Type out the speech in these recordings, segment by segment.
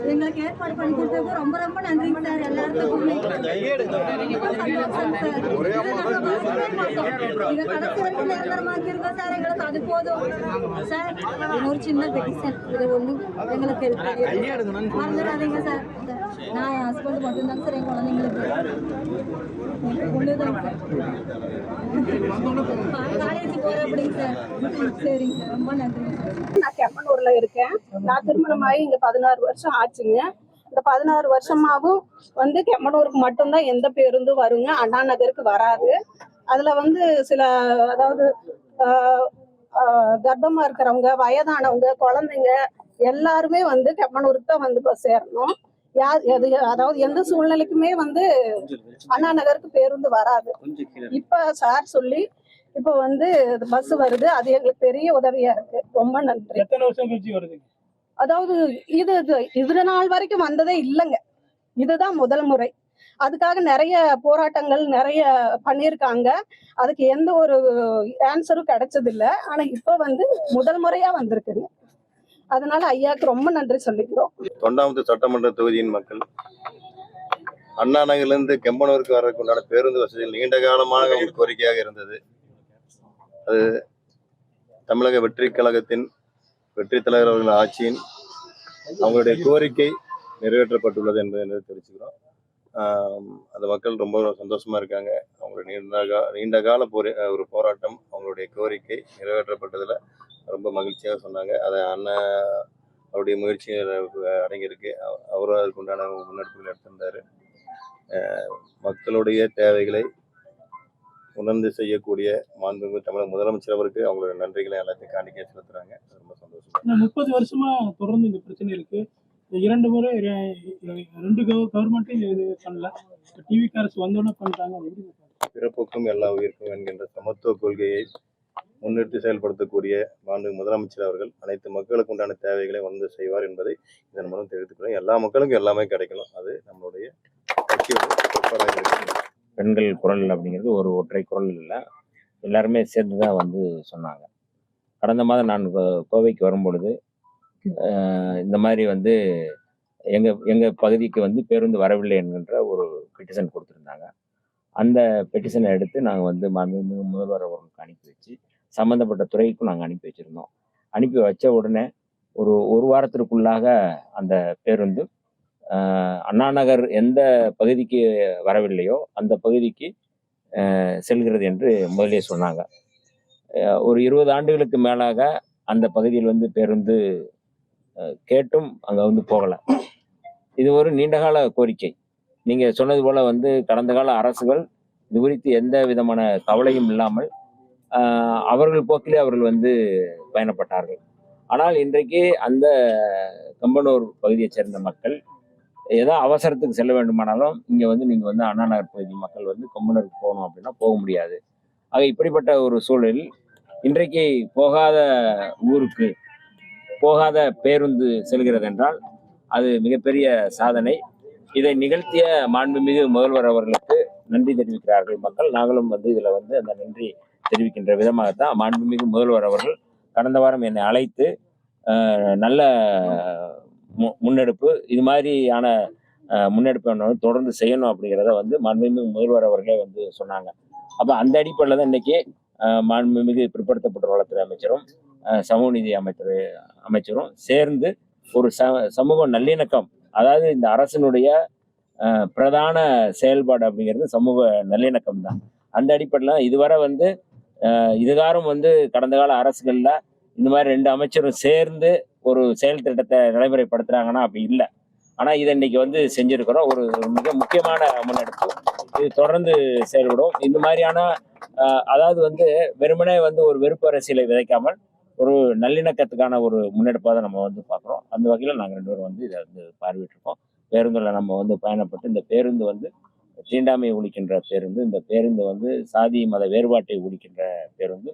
எங்களுக்கு ஏற்பாடு பண்ணி கொடுத்ததுக்கு ரொம்ப ரொம்ப நன்றிங்க சார். எல்லாருக்குமே கடைசி வரைக்கும் நிரந்தரமாக்கி இருக்கோம் சார். எங்களுக்கு அது போதும் சார். ஒரு சின்ன பெட்டிஷன், இது ஒண்ணு எங்களுக்கு மறந்துடாதீங்க சார். நான் என் ஹஸ்பண்ட் மட்டும்தாங்க சார். என் குழந்தைங்களுக்கு ஒண்ணுதாங்க சார். காலேஜ் போற அப்படிங்க சார். சரிங்க சார், ரொம்ப நன்றிங்க சார். நான் கெம்மனூர்ல இருக்கேன். நான் திருமணமாகி இங்க 16 வருஷம் ஆச்சுங்க. இந்த 16 வருஷமாவும் கெம்மனூருக்கு மட்டும்தான் எந்த பேருந்தும் வருங்க, அண்ணா நகருக்கு வராது. அதுல சில அதாவது கர்ப்பமா இருக்கிறவங்க, வயதானவங்க, குழந்தைங்க எல்லாருமே கெம்மனூருக்கு தான் பஸ் ஏறணும். அதாவது எந்த சூழ்நிலைக்குமே அண்ணா நகருக்கு பேருந்து வராது. இப்ப சார் சொல்லி இப்ப பஸ் வருது. அது எங்களுக்கு பெரிய உதவியா இருக்கு. ரொம்ப நன்றி. எத்தனை வருஷம் கழிச்சு வருது? அதாவது இது நாள் வரைக்கும் வந்ததே இல்லைங்க. இதுதான் முதல் முறை. அதுக்காக நிறைய போராட்டங்கள் நிறைய பண்ணியிருக்காங்க. அதுக்கு எந்த ஒரு ஆன்சரும் கிடைச்சது இல்லை. ஆனா இப்ப முதல் முறையா வந்திருக்குங்க. அதனால ஐயாவுக்கு ரொம்ப நன்றி சொல்லிக்கிறோம். தொண்டாமுத்தூர் சட்டமன்ற தொகுதியின் மக்கள் அண்ணா நகர்லேருந்து கெம்பனூருக்கு வர்றதுக்கு உண்டான பேருந்து வசதிகள் நீண்ட காலமாக ஒரு கோரிக்கையாக இருந்தது. அது தமிழக வெற்றி கழகத்தின் வெற்றி தலைவர் அவர்கள் ஆட்சியின் அவங்களுடைய கோரிக்கை நிறைவேற்றப்பட்டுள்ளது என்பதை தெரிவிச்சுக்கிறோம். அந்த மக்கள் ரொம்ப சந்தோஷமா இருக்காங்க. அவங்களுடைய நீண்ட கால ஒரு போராட்டம், அவங்களுடைய கோரிக்கை நிறைவேற்றப்பட்டதில் ரொம்ப மகிழ்ச்சியாக சொன்னாங்க. அதை அண்ணன் அவருடைய முயற்சி அடங்கியிருக்கு. அவரும் அதுக்கு உண்டான முன்னெடுப்புகள் எடுத்திருந்தார். மக்களுடைய தேவைகளை உணர்ந்து செய்யக்கூடிய மாண்புமிகு தமிழக முதலமைச்சர் அவருக்கு அவங்களோட நன்றிகளை எல்லாத்தையும் காணிக்கை செலுத்துறாங்க. ரொம்ப சந்தோஷம். 30 வருஷமா தொடர்ந்து இந்த பிரச்சனை இருக்கு. 2 முறை 2 கவர்மெண்ட்டும் இது பண்ணல. டிவி காரஸ் வந்தோன்னு பண்றாங்க. பிறப்புக்கும் எல்லா உயிருக்கும் என்கின்ற சமத்துவ கொள்கையை முன்னிறுத்தி செயல்படுத்தக்கூடிய மாண்பு முதலமைச்சர் அவர்கள் அனைத்து மக்களுக்கு உண்டான தேவைகளை உணர்ந்து செய்வார் என்பதை இதன் மூலம் தெரிவித்துக்கிறோம். எல்லா மக்களுக்கும் எல்லாமே கிடைக்கணும். அது நம்மளுடைய பெண்கள் குரல் அப்படிங்கிறது ஒரு ஒற்றை குரல் இல்லை, எல்லாருமே சேர்ந்து தான் சொன்னாங்க. கடந்த மாதம் நான் கோவைக்கு வரும்பொழுது இந்த மாதிரி எங்கள் பகுதிக்கு பேருந்து வரவில்லை என்கின்ற ஒரு பெட்டிஷன் கொடுத்துருந்தாங்க. அந்த பெட்டிஷனை எடுத்து நாங்கள் மாண்புமிகு முதல்வர் அவர்களுக்கு அனுப்பி வச்சு சம்மந்தப்பட்ட துறைக்கும் நாங்கள் அனுப்பி வச்சுருந்தோம். அனுப்பி வச்ச உடனே ஒரு வாரத்திற்குள்ளாக அந்த பேருந்து அண்ணா நகர் எந்த பகுதிக்கு வரவில்லையோ அந்த பகுதிக்கு செல்கிறது என்று முதலே சொன்னாங்க. ஒரு 20 ஆண்டுகளுக்கு மேலாக அந்த பகுதியில் பேருந்து கேட்டும் அங்கே போகலை. இது ஒரு நீண்டகால கோரிக்கை. நீங்கள் சொன்னது போல் கடந்த கால அரசுகள் இது குறித்து எந்த விதமான கவலையும் இல்லாமல் அவர்கள் போக்கிலே அவர்கள் பயணப்பட்டார்கள். ஆனால் இன்றைக்கு அந்த கம்பனூர் பகுதியை சேர்ந்த மக்கள் ஏதோ அவசரத்துக்கு செல்ல வேண்டுமானாலும் இங்கே நீங்கள் அண்ணா நகர் பகுதி மக்கள் கம்பனூருக்கு போகணும் அப்படின்னா போக முடியாது. ஆக இப்படிப்பட்ட ஒரு சூழலில் இன்றைக்கு போகாத ஊருக்கு போகாத பேருந்து செல்கிறது என்றால் அது மிகப்பெரிய சாதனை. இதை நிகழ்த்திய மாண்புமிகு முதல்வர் அவர்களுக்கு நன்றி தெரிவிக்கிறார்கள் மக்கள். நாங்களும் இதில் அந்த நன்றி தெரிவிக்கின்ற விதமாகத்தான் மாண்புமிகு முதல்வர் அவர்கள் கடந்த வாரம் என்னை அழைத்து நல்ல முன்னெடுப்பு, இது மாதிரியான முன்னெடுப்பு தொடர்ந்து செய்யணும் அப்படிங்கிறத மாண்புமிகு முதல்வர் அவர்களே சொன்னாங்க. அப்போ அந்த அடிப்படையில் தான் இன்னைக்கு மாண்புமிகு பிற்படுத்தப்பட்ட வளத்துறை அமைச்சரும் சமூக நீதி அமைச்சரும் சேர்ந்து ஒரு சமூக நல்லிணக்கம், அதாவது இந்த அரசினுடைய பிரதான செயல்பாடு அப்படிங்கிறது சமூக நல்லிணக்கம் தான். அந்த அடிப்படையில் இதுவரை இதுகாரம் கடந்த கால அரசுகளில் இந்த மாதிரி 2 அமைச்சரும் சேர்ந்து ஒரு செயல் திட்டத்தை நடைமுறைப்படுத்துறாங்கன்னா அப்படி இல்லை. ஆனால் இதை இன்னைக்கு செஞ்சிருக்கிறோம். ஒரு மிக முக்கியமான முன்னெடுப்பு. இது தொடர்ந்து செயல்படும். இந்த மாதிரியான அதாவது வெறுமனே ஒரு வெறுப்பு அரசியலை விதைக்காமல் ஒரு நல்லிணக்கத்துக்கான ஒரு முன்னெடுப்பாக தான் நம்ம பார்க்குறோம். அந்த வகையில் நாங்கள் 2 பேரும் இதை பார்வையிட்டிருக்கோம். பேருந்தில் நம்ம பயணப்பட்டு இந்த பேருந்து தீண்டாமையை ஒழிக்கின்ற பேருந்து, இந்த பேருந்து சாதி மத வேறுபாட்டை ஒழிக்கின்ற பேருந்து,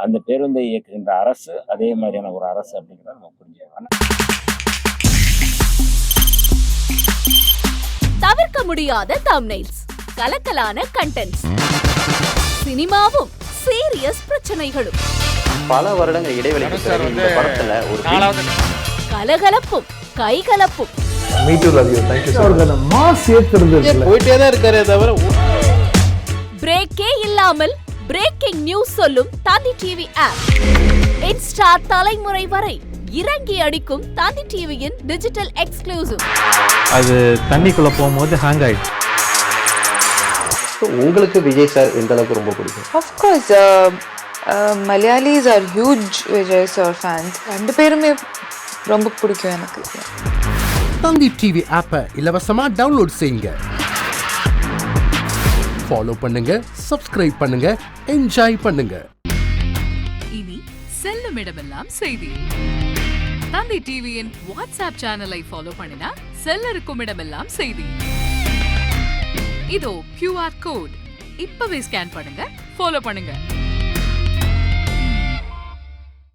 அந்த பேருந்தை இயக்குகின்ற அரசு அதே மாதிரியான ஒரு அரசு அப்படிங்கிறத நம்ம புரிஞ்சுக்கலாம். முடியாத தம்ப்நெயில்ஸ், கலக்கலான கண்டென்ட்ஸ், சினிமாவும் சீரியஸ் பிரச்சனைகளும், பல வருடங்கள் இடைவெளிக்கு பிறகு இந்த படத்துல ஒரு கலகலப்பும் கைகலப்பும், போயிட்டே தான் இருக்காரே தவிர பிரேக்கே இல்லாமல் பிரேக்கிங் நியூஸ் சொல்லும் தந்தி டிவி ஆப். இன்ஸ்டா தலைமுறை வரை இறங்கி அடிக்கும் தந்தி டிவியின் டிஜிட்டல் எக்ஸ்க்ளூசிவ். அது தண்ணிக்குள்ள போகும்போது ஹேங் ஆயிடுச்சு. உங்களுக்கு விஜய் சார் எந்த அளவுக்கு ரொம்ப பிடிக்கும்? Of course, Malayalis are huge Vijay sir fans. ரெண்டு பேருமே ரொம்ப பிடிக்கும் எனக்கு. தந்தி டிவி ஆப்பை இலவசமா டவுன்லோட் செய்யுங்க, ஃபாலோ பண்ணுங்க, சப்ஸ்கிரைப் பண்ணுங்க, என்ஜாய் பண்ணுங்க. இனி செல்லும் இடமெல்லாம் செய்தி. தந்தி டிவியின் வாட்ஸ்அப் சேனலை ஃபாலோ பண்ணினா செல்ல இருக்கும் இடமெல்லாம் செய்தி. இதோ QR கோட், இப்பவே ஸ்கேன் பண்ணுங்க, ஃபாலோ பண்ணுங்க.